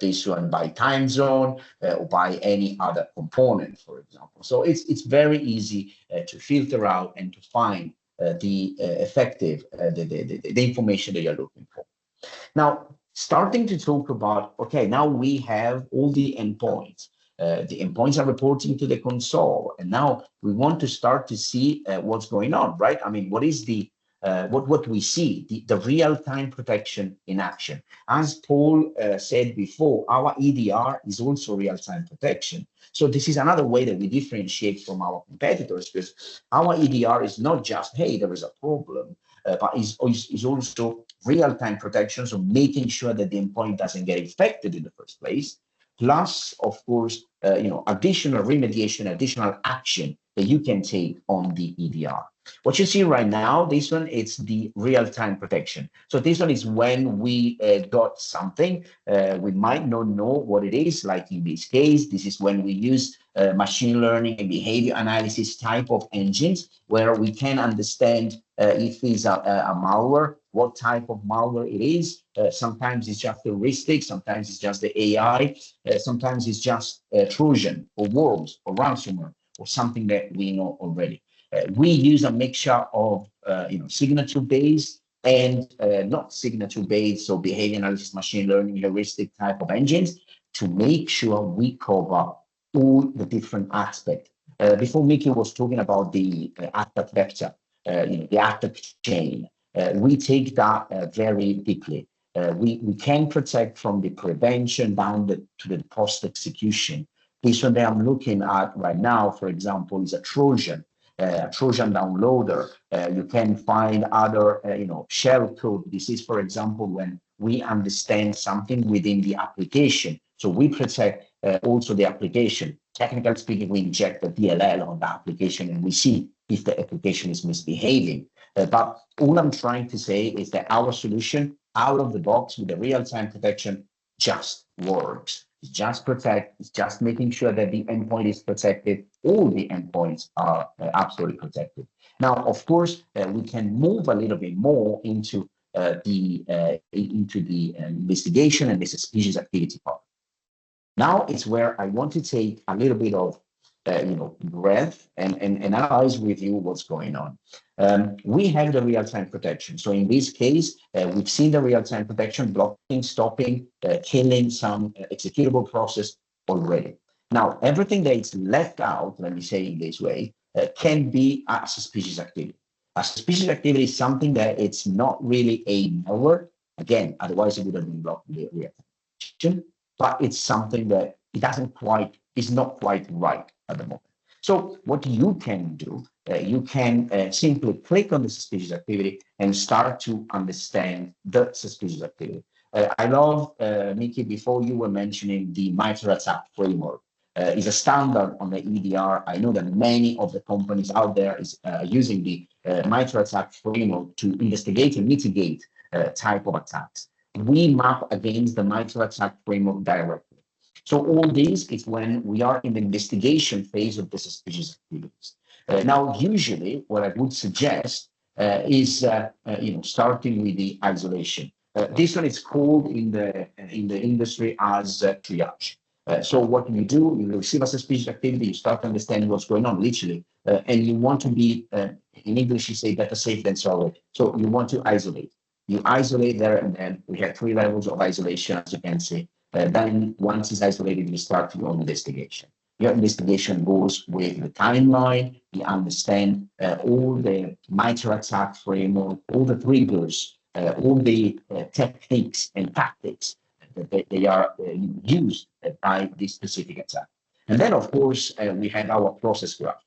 this one by time zone or by any other component, for example. So it's very easy to filter out and to find the effective, the information that you're looking for. Now, starting to talk about, okay, now we have all the endpoints. The endpoints are reporting to the console, and now we want to start to see what's going on, right? I mean, what is the what we see, the real-time protection in action. As Paul said before, our EDR is also real-time protection. So this is another way that we differentiate from our competitors, because our EDR is not just, hey, there is a problem, but is also real-time protection, so making sure that the endpoint doesn't get infected in the first place. Plus, of course, additional remediation, additional action that you can take on the EDR. What you see right now, this one, it's the real-time protection. So this one is when we got something, we might not know what it is, like in this case, this is when we use machine learning and behavior analysis type of engines, where we can understand if it's a malware, what type of malware it is. Sometimes it's just heuristic, sometimes it's just the AI, sometimes it's just Trojan or worms or ransomware or something that we know already. We use a mixture of signature-based and not signature-based, so behavior analysis, machine learning, heuristic type of engines to make sure we cover all the different aspects. Before Mickey was talking about the attack vector, the attack chain, we take that very deeply. We can protect from the prevention down to the post-execution. This one that I'm looking at right now, for example, is a Trojan downloader. You can find other, shell code. This is, for example, when we understand something within the application. So we protect also the application. Technically speaking, we inject the DLL on the application and we see if the application is misbehaving. But all I'm trying to say is that our solution out of the box with the real-time protection just works. It's just protect, it's just making sure that the endpoint is protected. All the endpoints are absolutely protected. Now, of course, we can move a little bit more into the investigation and the suspicious activity part. Now it's where I want to take a little bit of breath and analyze with you what's going on. We have the real-time protection. So in this case, we've seen the real-time protection blocking, stopping, killing some executable process already. Now, everything that is left out, let me say in this way, can be a suspicious activity. A suspicious activity is something that it's not really a malware. Again, otherwise it would have been blocked with the real-time protection, but it's something that it is not quite right at the moment. So what you can do, you can simply click on the suspicious activity and start to understand the suspicious activity. I love, Mickey, before you were mentioning the MITRE ATT&CK framework. Is a standard on the EDR. I know that many of the companies out there is using the MITRE ATT&CK framework to investigate and mitigate type of attacks. We map against the MITRE ATT&CK framework directly. So all this is when we are in the investigation phase of the suspicious activities. Now, usually, what I would suggest is starting with the isolation. This one is called in the industry as triage. So what do, you receive a suspicious activity, you start understanding what's going on, literally, and you want to be, in English, you say better safe than sorry. So you want to isolate. You isolate there, and then we have 3 levels of isolation, as you can see. Then once it's isolated, you start your investigation. Your investigation goes with the timeline. You understand all the MITRE ATT&CK framework, all the triggers, all the techniques and tactics that they are used by this specific attack. And then, of course, we have our process graph.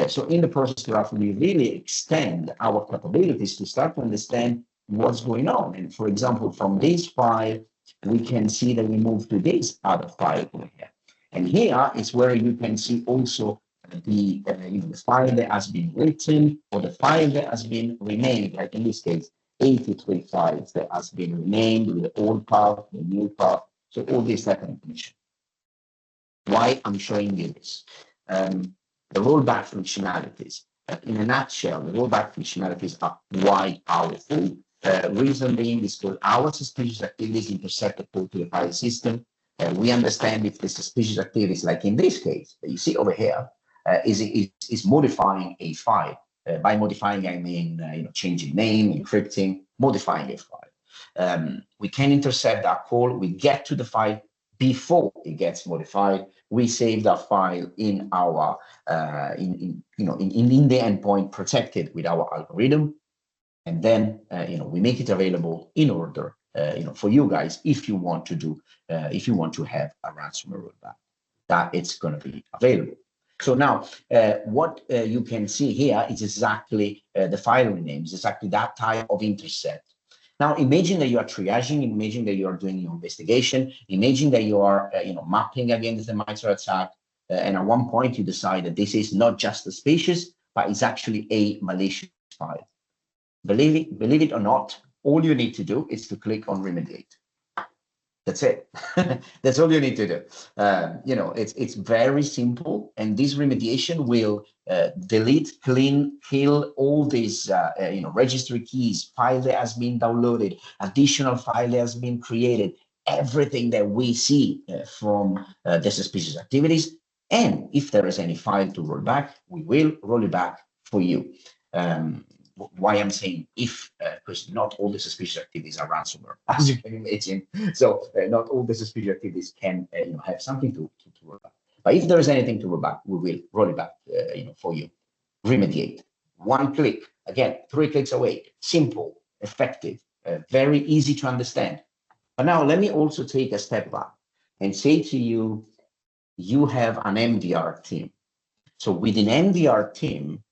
So in the process graph, we really extend our capabilities to start to understand what's going on. And for example, from this file, we can see that we move to this other file over here. And here is where you can see also the, the file that has been written or the file that has been renamed, like in this case, 83 files that has been renamed with the old path, the new path. So all this type of information. Why I'm showing you this? The rollback functionalities. In a nutshell, the rollback functionalities are quite powerful. Reason being is because our suspicious activities intercept the code to the file system. We understand if the suspicious activities, like in this case, that you see over here, is modifying a file. By modifying, I mean changing name, encrypting, modifying a file. We can intercept that call. We get to the file before it gets modified. We save that file in our in the endpoint, protected with our algorithm, and then we make it available in order for you guys if you want to do if you want to have a ransomware rollback, that it's going to be available. So now what you can see here is exactly the file names, exactly that type of intercept. Now imagine that you are triaging, imagine that you are doing your investigation, imagine that you are mapping against the MITRE ATT&CK, and at one point you decide that this is not just suspicious, but it's actually a malicious file. Believe it or not, all you need to do is to click on remediate. That's it. That's all you need to do. It's very simple, and this remediation will delete, clean, kill all these registry keys, file that has been downloaded, additional file that has been created, everything that we see from the suspicious activities. And if there is any file to roll back, we will roll it back for you. Why I'm saying if, because not all the suspicious activities are ransomware, as you can imagine. So not all the suspicious activities can have something to roll back. But if there is anything to roll back, we will roll it back for you. Remediate. One click. Again, 3 clicks away. Simple, effective, very easy to understand. But now let me also take a step back and say to you, you have an MDR team. So within MDR team,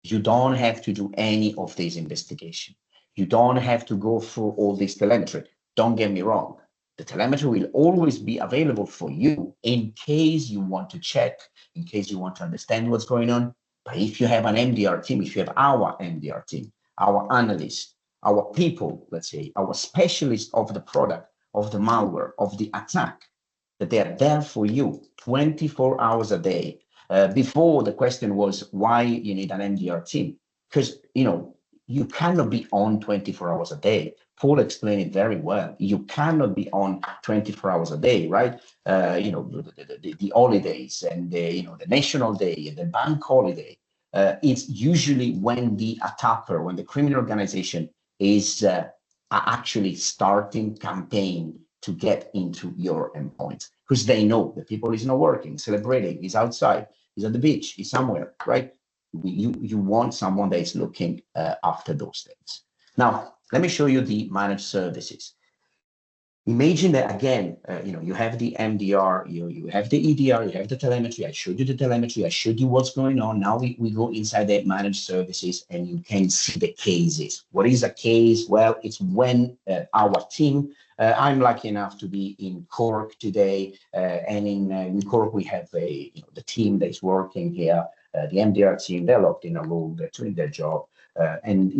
you don't have to do any of this investigation. You don't have to go through all this telemetry. Don't get me wrong. The telemetry will always be available for you in case you want to check, in case you want to understand what's going on. But if you have an MDR team, if you have our MDR team, our analysts, our people, let's say, our specialists of the product, of the malware, of the attack, that they are there for you 24 hours a day. Before, the question was why you need an MDR team, because you cannot be on 24 hours a day. Paul explained it very well. You cannot be on 24 hours a day, right? The holidays and the national day and the bank holiday. It's usually when the attacker, when the criminal organization is actually starting campaign to get into your endpoint, because they know the people is not working, celebrating, is outside, is at the beach, is somewhere, right? You want someone that is looking after those things. Now, let me show you the managed services. Imagine that again, you have the MDR, you have the EDR, you have the telemetry. I showed you the telemetry. I showed you what's going on. Now we go inside the managed services and you can see the cases. What is a case? Well, it's when our team, I'm lucky enough to be in Cork today, and in Cork we have the team that is working here, the MDR team. They're locked in a room, they're doing their job, and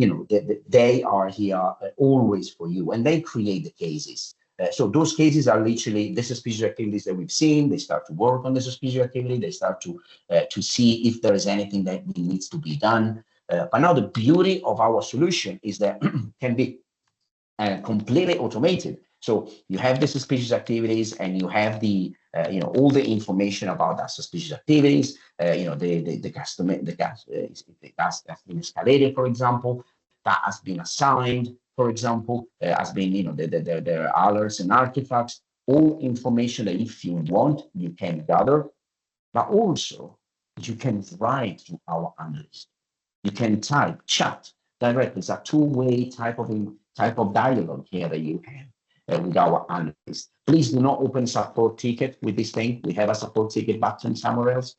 they are here always for you, and they create the cases. So those cases are literally the suspicious activities that we've seen. They start to work on the suspicious activity. They start to see if there is anything that needs to be done. But now the beauty of our solution is that can be completely automated. So you have the suspicious activities, and you have the all the information about that suspicious activities. The customer, the gas, if the gas has been escalated, for example, that has been assigned, for example, has been the alerts and artifacts, all information that if you want you can gather, but also you can write to our analyst. You can type, chat directly. It's a two-way type of dialogue here that you have with our analyst. Please do not open support ticket with this thing. We have a support ticket button somewhere else.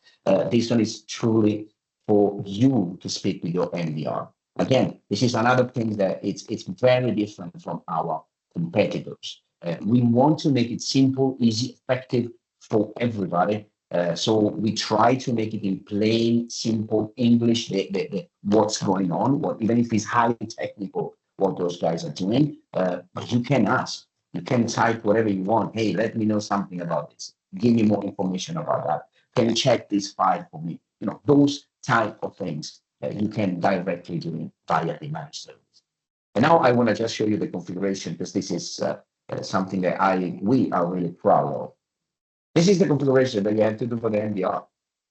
This one is truly for you to speak with your MDR. Again, this is another thing that it's very different from our competitors. We want to make it simple, easy, effective for everybody. So we try to make it in plain, simple English, what's going on, even if it's highly technical, what those guys are doing. But you can ask, you can type whatever you want. Hey, let me know something about this. Give me more information about that. Can you check this file for me? Those type of things you can directly do via the managed service. And now I want to just show you the configuration, because this is something that we are really proud of. This is the configuration that you have to do for the MDR.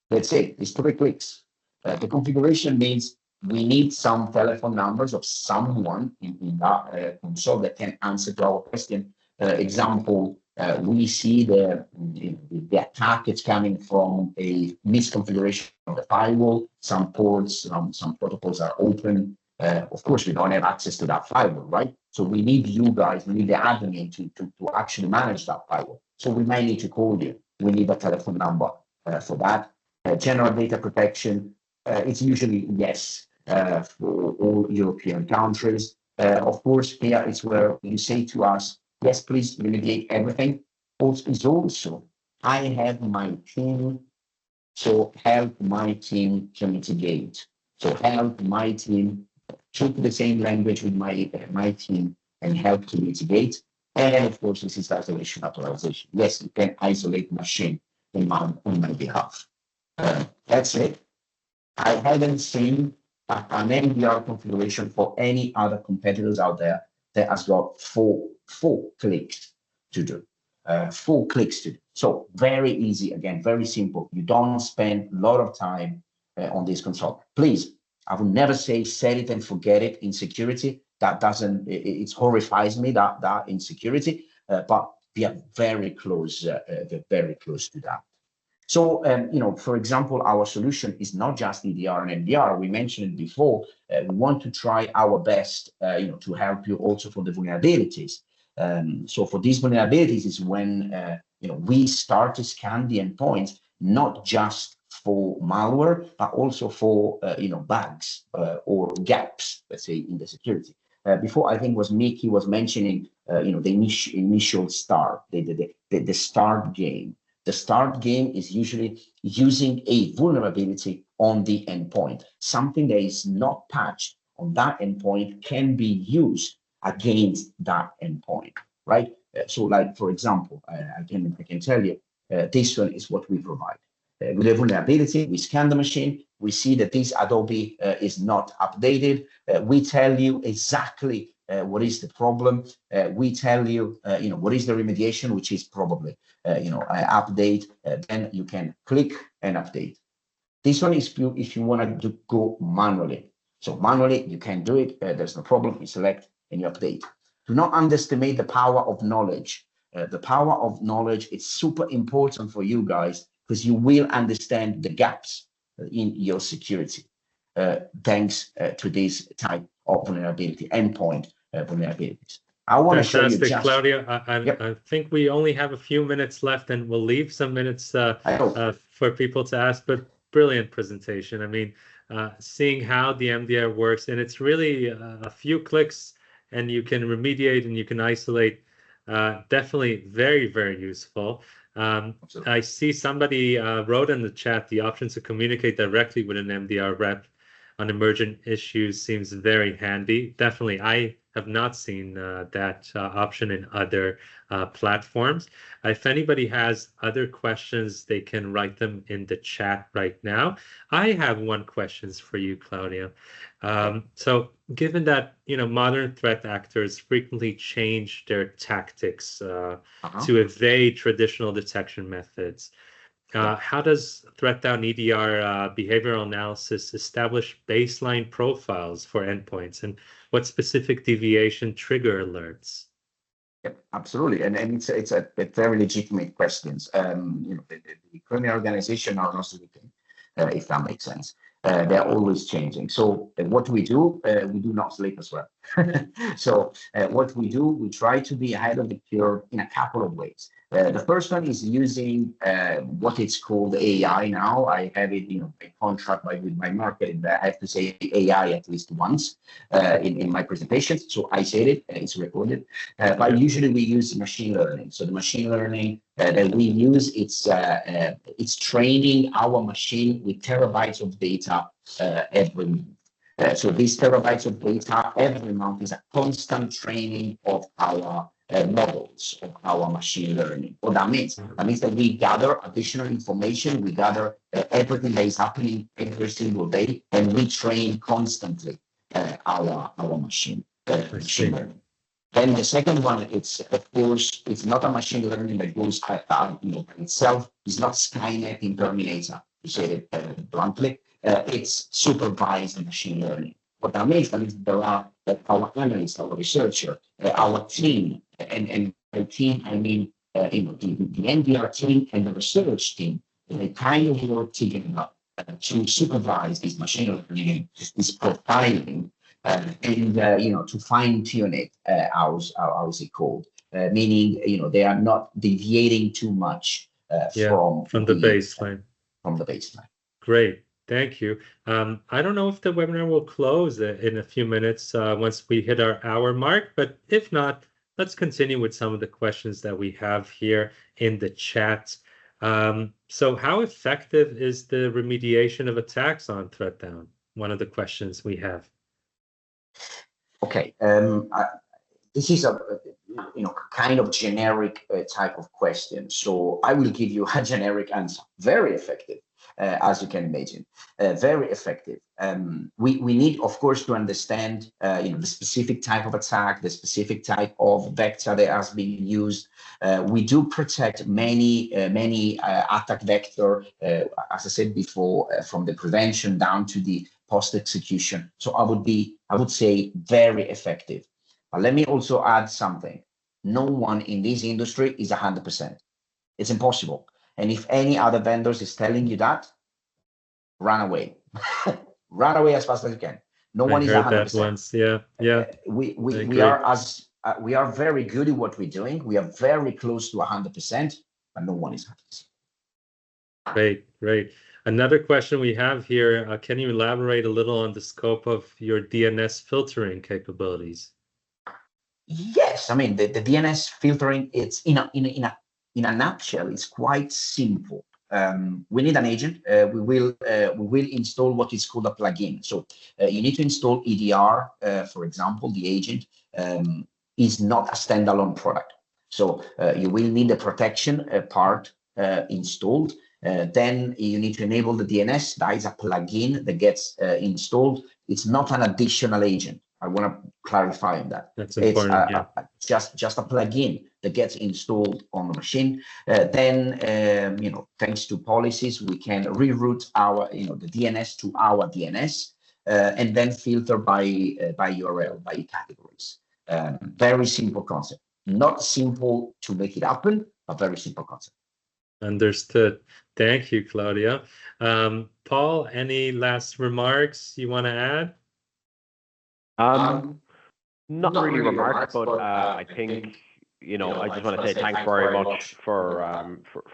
That's it. It's 3 clicks. The configuration means we need some telephone numbers of someone in that console that can answer to our question. Example, we see the attack is coming from a misconfiguration of the firewall. Some ports, some protocols are open. Of course, we don't have access to that firewall, right? So we need you guys, we need the admin to actually manage that firewall. So we might need to call you. We need a telephone number for that. General data protection, it's usually yes for all European countries. Of course, here is where you say to us, yes, please remediate everything. Also, I have my team, so help my team to mitigate. So help my team, speak the same language with my team and help to mitigate. And of course, this is isolation authorization. Yes, you can isolate machine on my behalf. That's it. I haven't seen an MDR configuration for any other competitors out there that has got four clicks to do. 4 clicks to do. So very easy, again, very simple. You don't spend a lot of time on this console. Please, I would never say set it and forget it in security. That doesn't, it horrifies me, that insecurity, but we are very close to that. So, for example, our solution is not just EDR and MDR. We mentioned it before. We want to try our best, to help you also for the vulnerabilities. So for these vulnerabilities is when, we start to scan the endpoints, not just for malware, but also for, bugs or gaps, let's say, in the security. Before, I think was Mickey was mentioning, the initial start, the start game. The start game is usually using a vulnerability on the endpoint. Something that is not patched on that endpoint can be used against that endpoint, right? So, like for example, I can tell you, this one is what we provide. With a vulnerability, we scan the machine, we see that this Adobe is not updated. We tell you exactly what is the problem. We tell you, what is the remediation, which is probably, update. Then you can click and update. This one is if you want to go manually. So manually, you can do it. There's no problem. You select and you update. Do not underestimate the power of knowledge. The power of knowledge is super important for you guys, because you will understand the gaps in your security, thanks to this type of vulnerability, endpoint vulnerabilities. I want to show you just... Claudio. I think we only have a few minutes left, and we'll leave some minutes for people to ask, but brilliant presentation. I mean, seeing how the MDR works, and it's really a few clicks, and you can remediate and you can isolate. Definitely very, very useful. I see somebody wrote in the chat, the option to communicate directly with an MDR rep on emergent issues seems very handy. Definitely, I have not seen that option in other platforms. If anybody has other questions, they can write them in the chat right now. I have one question for you, Claudia. So given that, modern threat actors frequently change their tactics to evade traditional detection methods, how does ThreatDown EDR behavioral analysis establish baseline profiles for endpoints, and what specific deviation trigger alerts? Yep, absolutely, and it's a very legitimate questions. The criminal organization are not sleeping, if that makes sense. They're always changing. So what we do not sleep as well. So what we do, we try to be ahead of the curve in a couple of ways. The first one is using what it's called AI now. I have it, by contract with my marketing. I have to say AI at least once in my presentation. So I said it, and it's recorded. But usually we use machine learning. So the machine learning that we use, it's training our machine with terabytes of data every month. So these terabytes of data every month is a constant training of our models of our machine learning. What that means? That means that we gather additional information, we gather everything that is happening every single day, and we train constantly our machine learning. Then the second one, it's of course, it's not a machine learning that goes by itself. It's not Skynet in Terminator, to say it bluntly. It's supervised machine learning. What that means there are our analysts, our researcher, our team, and by team I mean the NDR team and the research team. They kind of work together to supervise this machine learning, this profiling, and to fine tune it. How's it called? Meaning they are not deviating too much from the baseline. From the baseline. Great. Thank you. I don't know if the webinar will close in a few minutes once we hit our hour mark, but if not, let's continue with some of the questions that we have here in the chat. So how effective is the remediation of attacks on ThreatDown? One of the questions we have. Okay. This is a kind of generic type of question. So I will give you a generic answer. Very effective. As you can imagine, very effective. We need, of course, to understand the specific type of attack, the specific type of vector that has been used. We do protect many attack vector, as I said before, from the prevention down to the post-execution. So I would say very effective. But let me also add something. No one in this industry is 100%. It's impossible. And if any other vendors is telling you that, run away. Run away as fast as you can. No one is 100%. That once. Yeah. We are very good at what we're doing. We are very close to 100%, but no one is 100%. Great. Another question we have here, can you elaborate a little on the scope of your DNS filtering capabilities? Yes, I mean the DNS filtering, it's in a nutshell, it's quite simple. We need an agent. We will install what is called a plugin. So you need to install EDR, for example. The agent is not a standalone product. So you will need the protection part installed. Then you need to enable the DNS. That is a plugin that gets installed. It's not an additional agent. I want to clarify on that. That's important. It's just a plugin that gets installed on the machine. Then, thanks to policies, we can reroute our, the DNS to our DNS, and then filter by URL, by categories. Very simple concept. Not simple to make it happen, but very simple concept. Understood. Thank you, Claudia. Paul, any last remarks you want to add? Not really remarks, but I think I just want to say thanks very much for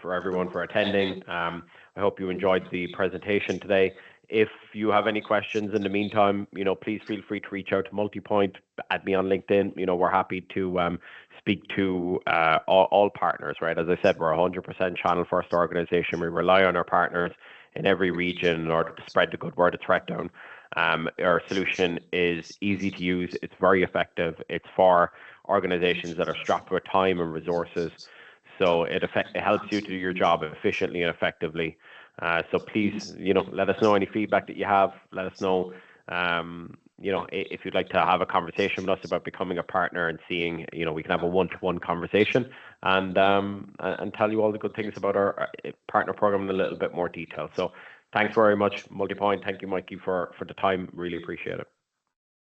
everyone for attending. I hope you enjoyed the presentation today. If you have any questions in the meantime, please feel free to reach out to Multipoint, add me on LinkedIn. We're happy to speak to all partners, right? As I said, we're a 100% channel first organization. We rely on our partners in every region in order to spread the good word of ThreatDown. Our solution is easy to use. It's very effective. It's for organizations that are strapped with time and resources. So it helps you to do your job efficiently and effectively. So please, let us know any feedback that you have. Let us know, if you'd like to have a conversation with us about becoming a partner and seeing, we can have a one-to-one conversation and tell you all the good things about our partner program in a little bit more detail. So thanks very much, Multipoint. Thank you, Mikey, for the time. Really appreciate it.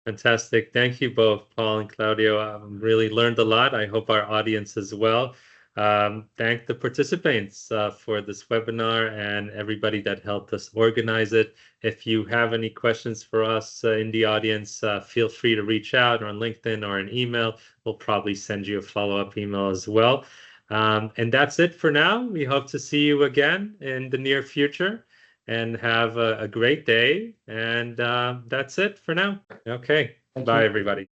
Fantastic. Thank you both, Paul and Claudio. I really learned a lot. I hope our audience as well. Thank the participants for this webinar and everybody that helped us organize it. If you have any questions for us in the audience, feel free to reach out on LinkedIn or an email. We'll probably send you a follow-up email as well. And that's it for now. We hope to see you again in the near future. And have a great day. And that's it for now. Okay. Bye, everybody.